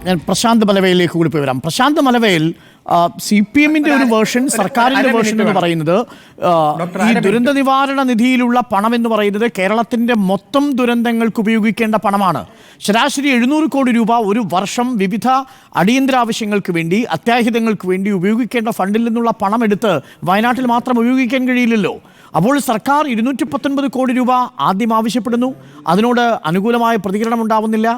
ഞാൻ പ്രശാന്ത് മലവയിലേക്ക് കൂടി പോയി വരാം. പ്രശാന്ത് മലവയിൽ CPM-ന്റെ ഒരു വേർഷൻ, സർക്കാരിന്റെ വേർഷൻ എന്ന് പറയുന്നത് ഈ ദുരന്ത നിവാരണ നിധിയിലുള്ള പണം എന്ന് പറയുന്നത് കേരളത്തിന്റെ മൊത്തം ദുരന്തങ്ങൾക്ക് ഉപയോഗിക്കേണ്ട പണമാണ്. ശരാശരി 700 കോടി രൂപ ഒരു വർഷം വിവിധ അടിയന്തര ആവശ്യങ്ങൾക്ക് വേണ്ടി, അത്യാഹിതങ്ങൾക്ക് വേണ്ടി ഉപയോഗിക്കേണ്ട ഫണ്ടിൽ നിന്നുള്ള പണം എടുത്ത് വയനാട്ടിൽ മാത്രം ഉപയോഗിക്കാൻ കഴിയില്ലല്ലോ. അപ്പോൾ സർക്കാർ 219 കോടി രൂപ ആദ്യം ആവശ്യപ്പെടുന്നു, അതിനോട് അനുകൂലമായ പ്രതികരണം ഉണ്ടാവുന്നില്ല.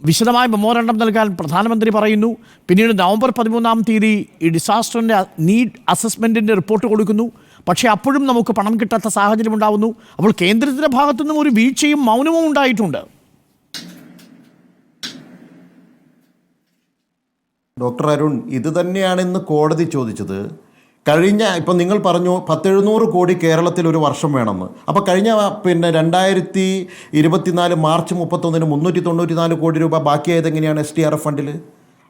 വിശദമായ മെമ്മോറണ്ടം നൽകാൻ പ്രധാനമന്ത്രി പറയുന്നു. പിന്നീട് നവംബർ 13-ാം തീയതി ഈ ഡിസാസ്റ്ററിൻ്റെ നീഡ് അസസ്മെൻറ്റിൻ്റെ റിപ്പോർട്ട് കൊടുക്കുന്നു. പക്ഷേ അപ്പോഴും നമുക്ക് പണം കിട്ടാത്ത സാഹചര്യം ഉണ്ടാവുന്നു. അപ്പോൾ കേന്ദ്രത്തിൻ്റെ ഭാഗത്തുനിന്നും ഒരു വീഴ്ചയും മൗനവും ഉണ്ടായിട്ടുണ്ട്. ഡോക്ടർ അരുൺ, ഇത് തന്നെയാണ് ഇന്ന് കോടതി ചോദിച്ചത്. ഇപ്പം നിങ്ങൾ പറഞ്ഞു 700 കോടി കേരളത്തിൽ ഒരു വർഷം വേണമെന്ന്. അപ്പോൾ കഴിഞ്ഞ 2024 മാർച്ച് 31-ന് 394 കോടി രൂപ ബാക്കിയായത് എങ്ങനെയാണ് SDRF ഫണ്ടിൽ?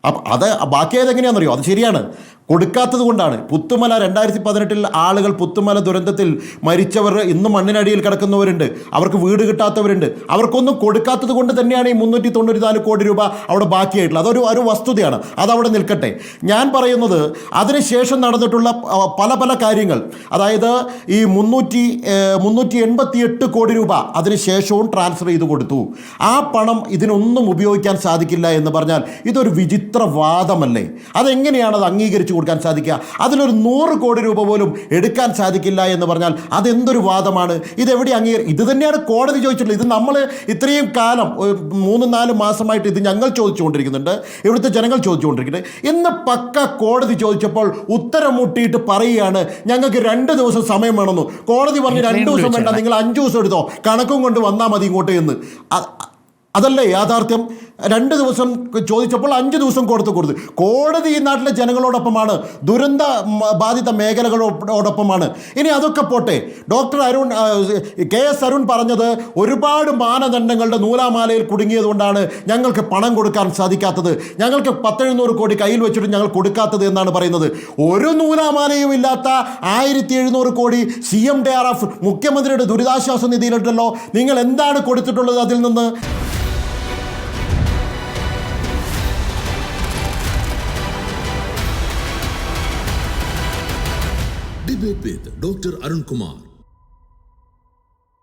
അപ്പം അത് ബാക്കിയായത് എങ്ങനെയാണെന്നറിയോ? അത് ശരിയാണ്, കൊടുക്കാത്തത് കൊണ്ടാണ്. പുത്തുമല 2018 ആളുകൾ പുത്തുമല ദുരന്തത്തിൽ മരിച്ചവർ ഇന്ന് മണ്ണിനടിയിൽ കിടക്കുന്നവരുണ്ട്, അവർക്ക് വീട് കിട്ടാത്തവരുണ്ട്. അവർക്കൊന്നും കൊടുക്കാത്തത് കൊണ്ട് തന്നെയാണ് ഈ 394 കോടി രൂപ അവിടെ ബാക്കിയായിട്ടുള്ളത്. അതൊരു വസ്തുതയാണ്, അതവിടെ നിൽക്കട്ടെ. ഞാൻ പറയുന്നത് അതിനുശേഷം നടന്നിട്ടുള്ള പല കാര്യങ്ങൾ, അതായത് ഈ 388 കോടി രൂപ അതിനുശേഷവും ട്രാൻസ്ഫർ ചെയ്ത് കൊടുത്തു. ആ പണം ഇതിനൊന്നും ഉപയോഗിക്കാൻ സാധിക്കില്ല എന്ന് പറഞ്ഞാൽ ഇതൊരു വിചിത്രവാദമല്ലേ? അതെങ്ങനെയാണ് അത് അംഗീകരിച്ചു കൊടുക്കാൻ സാധിക്കുക? അതിലൊരു 100 കോടി രൂപ പോലും എടുക്കാൻ സാധിക്കില്ല എന്ന് പറഞ്ഞാൽ അതെന്തൊരു വാദമാണ്? ഇതെവിടെ ഇത് തന്നെയാണ് കോടതി ചോദിച്ചിട്ടുള്ളത്. ഇത് നമ്മൾ ഇത്രയും കാലം 3-4 മാസമായിട്ട് ഇത് ഞങ്ങൾ ചോദിച്ചുകൊണ്ടിരിക്കുന്നുണ്ട്, ഇവിടുത്തെ ജനങ്ങൾ ചോദിച്ചുകൊണ്ടിരിക്കുന്നുണ്ട്. ഇന്ന് പക്ക കോടതി ചോദിച്ചപ്പോൾ ഉത്തരം മുട്ടിയിട്ട് പറയുകയാണ് ഞങ്ങൾക്ക് 2 ദിവസം സമയം വേണമെന്നു. കോടതി പറഞ്ഞു 2 ദിവസം വേണ്ട, നിങ്ങൾ 5 ദിവസം എടുത്തോ, കണക്കും കൊണ്ട് വന്നാൽ മതി ഇങ്ങോട്ട് എന്ന്. അതല്ലേ യാഥാർത്ഥ്യം? 2 ദിവസം ചോദിച്ചപ്പോൾ 5 ദിവസം കൊടുത്തു. കോടതി ഈ നാട്ടിലെ ജനങ്ങളോടൊപ്പമാണ്, ദുരന്ത ബാധിത മേഖലകളോടൊപ്പമാണ്. ഇനി അതൊക്കെ പോട്ടെ, ഡോക്ടർ അരുൺ KS അരുൺ പറഞ്ഞത് ഒരുപാട് മാനദണ്ഡങ്ങളുടെ നൂലാമാലയിൽ കുടുങ്ങിയതുകൊണ്ടാണ് ഞങ്ങൾക്ക് പണം കൊടുക്കാൻ സാധിക്കാത്തത്, ഞങ്ങൾക്ക് 700 കോടി കയ്യിൽ വെച്ചിട്ട് ഞങ്ങൾ കൊടുക്കാത്തത് എന്നാണ് പറയുന്നത്. ഒരു നൂലാമാലയും ഇല്ലാത്ത 1700 കോടി CMDRF മുഖ്യമന്ത്രിയുടെ ദുരിതാശ്വാസ നിധിയിലുണ്ടല്ലോ. നിങ്ങൾ എന്താണ് കൊടുത്തിട്ടുള്ളത് അതിൽ നിന്ന്? Debate with Dr. Arun Kumar.